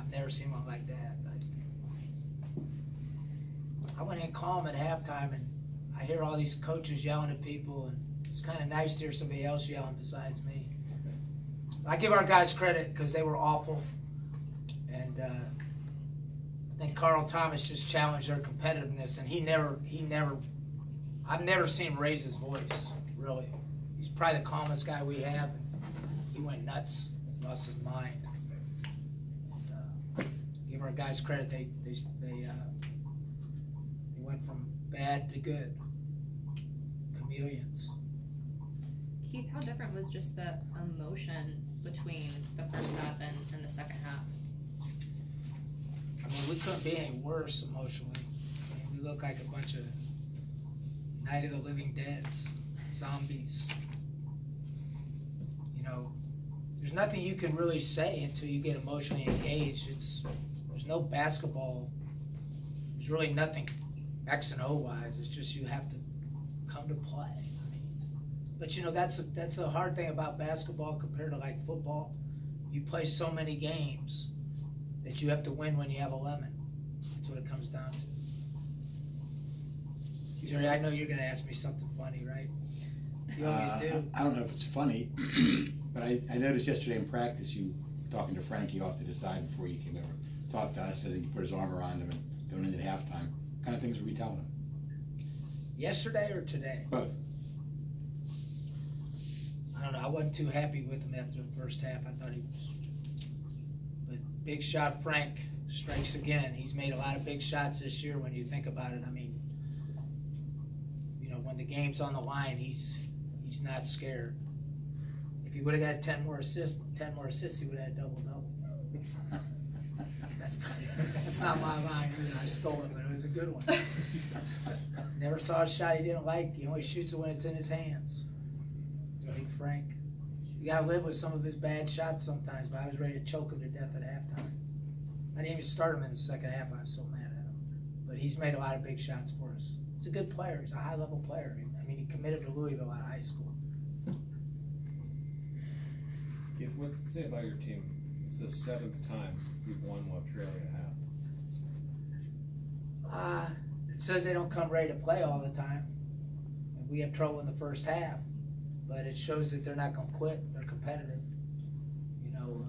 I've never seen one like that. I went in calm at halftime, and I hear all these coaches yelling at people, and it's kind of nice to hear somebody else yelling besides me. I give our guys credit because they were awful, and I think Carl Thomas just challenged their competitiveness, and I've never seen him raise his voice, really. He's probably the calmest guy we have, and he went nuts, lost his mind. And, give our guys credit, they went from bad to good. Chameleons. Keith, how different was just the emotion between the first half and the second half? I mean, we couldn't be any worse emotionally. I mean, we look like a bunch of Night of the Living Deads, zombies. You know, there's nothing you can really say until you get emotionally engaged. There's no basketball. There's really nothing X and O wise. It's just you have to come to play. I mean, but you know, that's a hard thing about basketball compared to like football. You play so many games that you have to win when you have a lemon. That's what it comes down to. Jerry, I know you're going to ask me something funny, right? You always do. I don't know if it's funny, but I noticed yesterday in practice you talking to Frankie off to the side before you came over. Talked to us, and then you put his arm around him and going into halftime. What kind of things were you telling him? Yesterday or today? Both. I don't know. I wasn't too happy with him after the first half. I thought he was... But big shot Frank strikes again. He's made a lot of big shots this year when you think about it. I mean, you know, when the game's on the line, he's not scared. If he would have got 10 more assists, he would have had double-double. That's not my line either. I stole it, but it was a good one. Never saw a shot he didn't like. He only shoots it when it's in his hands. Big Frank. You got to live with some of his bad shots sometimes, but I was ready to choke him to death at halftime. I didn't even start him in the second half. I was so mad at him. But he's made a lot of big shots for us. He's a good player. He's a high-level player. I mean, he committed to Louisville out of high school. Keith, what's it say about your team? It's the 7th time you've won while trailing a half. It says they don't come ready to play all the time. And we have trouble in the first half. But it shows that they're not going to quit. They're competitive. You know,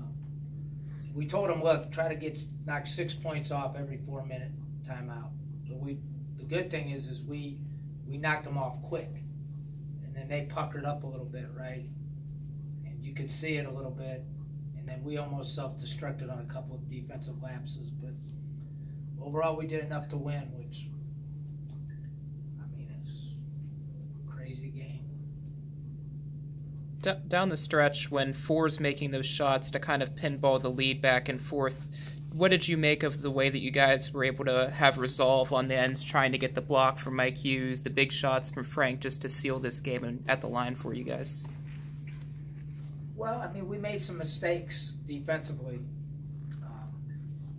we told them, look, try to knock 6 points off every 4-minute timeout. But the good thing is we knocked them off quick. And then they puckered up a little bit, right? And you could see it a little bit. And then we almost self-destructed on a couple of defensive lapses. But overall, we did enough to win, which, I mean, it's a crazy game. Down the stretch, when Four's making those shots to kind of pinball the lead back and forth, what did you make of the way that you guys were able to have resolve on the ends, trying to get the block from Mike Hughes, the big shots from Frank, just to seal this game and at the line for you guys? Well, I mean, we made some mistakes defensively,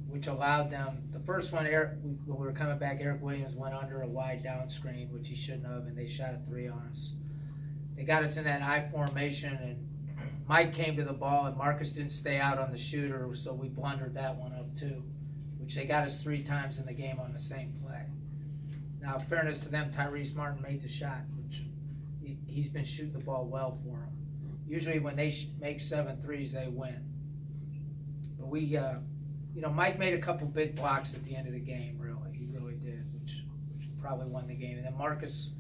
which allowed them. The first one, when we were coming back, Eric Williams went under a wide down screen, which he shouldn't have, and they shot a 3 on us. They got us in that I formation, and Mike came to the ball, and Marcus didn't stay out on the shooter, so we blundered that one up too, which they got us 3 times in the game on the same play. Now, in fairness to them, Tyrese Martin made the shot, which he's been shooting the ball well for them. Usually when they make 7 threes, they win. But we, you know, Mike made a couple big blocks at the end of the game, really. He really did, which probably won the game. And then Marcus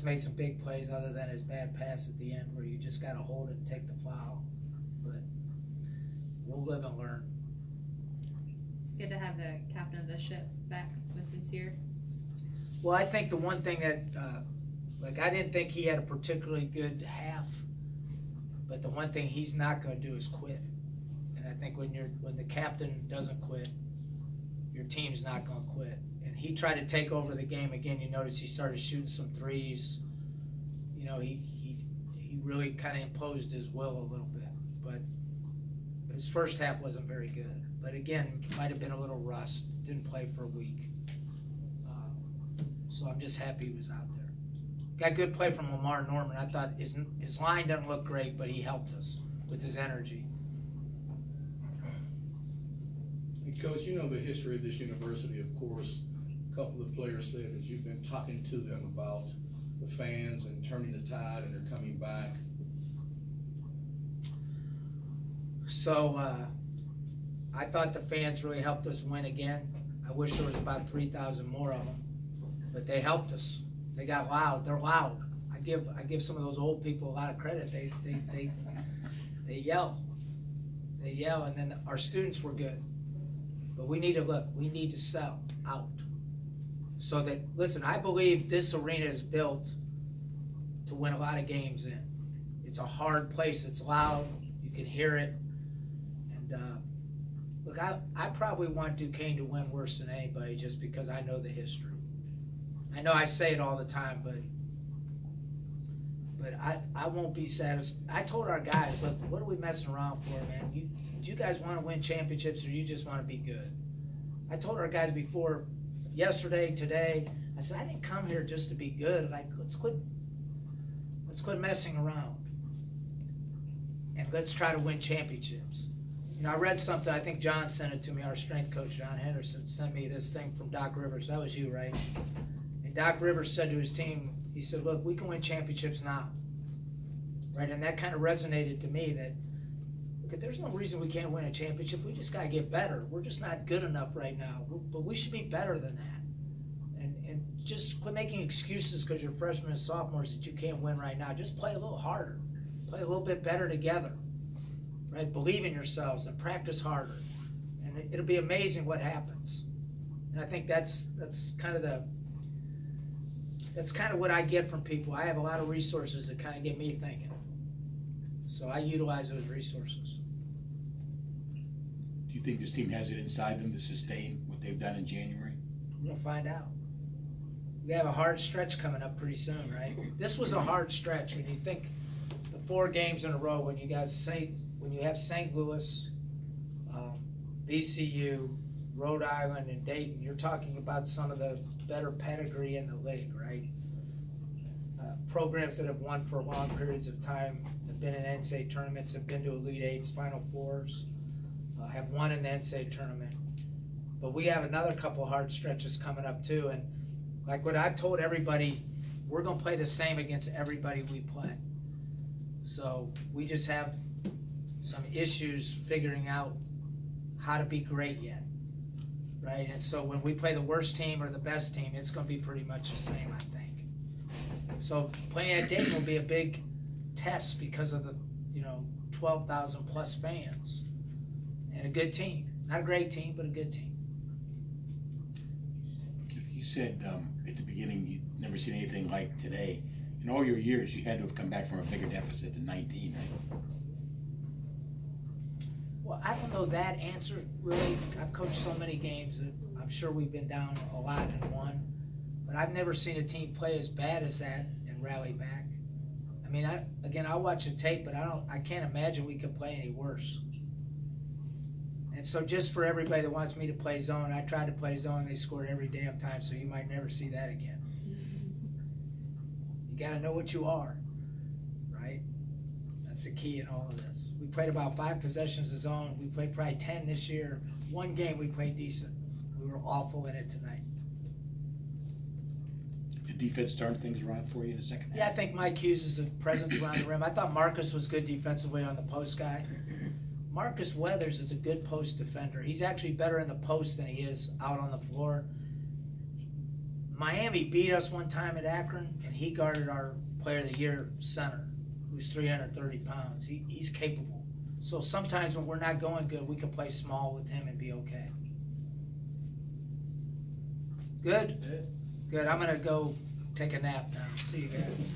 made some big plays other than his bad pass at the end where you just got to hold it and take the foul. But we'll live and learn. It's good to have the captain of the ship back with Sincere. Well, I think the one thing that, I didn't think he had a particularly good half, but the one thing he's not going to do is quit. And I think when the captain doesn't quit, your team's not going to quit. And he tried to take over the game again. You notice he started shooting some threes. You know, he really kind of imposed his will a little bit. But his first half wasn't very good. But again, might have been a little rust. Didn't play for a week. So I'm just happy he was out there. Got good play from Lamar Norman. I thought his line doesn't look great, but he helped us with his energy. Coach, you know the history of this university, of course. A couple of players said that you've been talking to them about the fans and turning the tide, and they're coming back. So I thought the fans really helped us win again. I wish there was about 3,000 more of them, but they helped us. They got loud. They're loud. I give some of those old people a lot of credit. They yell. They yell, and then our students were good. But we need to sell out. So that, listen, I believe this arena is built to win a lot of games in. It's a hard place. It's loud. You can hear it. And look, I probably want Duquesne to win worse than anybody just because I know the history. I know I say it all the time, but I won't be satisfied. I told our guys, look, what are we messing around for, man? Do you guys want to win championships or do you just want to be good? I told our guys before, yesterday, today, I said, I didn't come here just to be good. Like, let's quit messing around. And let's try to win championships. You know, I read something, I think John sent it to me, our strength coach, John Henderson, sent me this thing from Doc Rivers. That was you, right? And Doc Rivers said to his team, he said, look, we can win championships now. Right? And that kind of resonated to me that, look, there's no reason we can't win a championship. We just got to get better. We're just not good enough right now. But we should be better than that. And just quit making excuses because you're freshmen and sophomores that you can't win right now. Just play a little harder. Play a little bit better together. Right? Believe in yourselves and practice harder. And it'll be amazing what happens. And I think that's kind of what I get from people. I have a lot of resources that kind of get me thinking. So I utilize those resources. Do you think this team has it inside them to sustain what they've done in January? We're going to find out. We have a hard stretch coming up pretty soon, right? This was a hard stretch when you think the 4 games in a row, when you have St. Louis, VCU, Rhode Island, and Dayton, you're talking about some of the better pedigree in the league, right? Programs that have won for long periods of time, have been in NCAA tournaments, have been to Elite Eights, Final Fours, have won in the NCAA tournament. But we have another couple hard stretches coming up too, and like what I've told everybody, we're going to play the same against everybody we play. So we just have some issues figuring out how to be great yet, right? And so when we play the worst team or the best team, it's going to be pretty much the same, I think. So playing at Dayton will be a big test because of the 12,000 plus fans and a good team. Not a great team, but a good team. You said at the beginning you'd never seen anything like today. In all your years, you had to have come back from a bigger deficit than 19, right? Well, I don't know that answer, really. I've coached so many games that I'm sure we've been down a lot and won. But I've never seen a team play as bad as that and rally back. I mean, I'll watch the tape, but I can't imagine we could play any worse. And so just for everybody that wants me to play zone, I tried to play zone. They scored every damn time, so you might never see that again. You got to know what you are, right? That's the key in all of this. We played about 5 possessions of zone. We played probably 10 this year. 1 game we played decent. We were awful in it tonight. Did defense turn things around for you in the second half? Yeah, I think Mike Hughes is a presence around the rim. I thought Marcus was good defensively on the post guy. Marcus Weathers is a good post defender. He's actually better in the post than he is out on the floor. Miami beat us one time at Akron, and he guarded our Player of the Year center, who's 330 pounds. He's capable. So sometimes when we're not going good, we can play small with him and be okay. Good? Good. I'm going to go take a nap now. See you guys.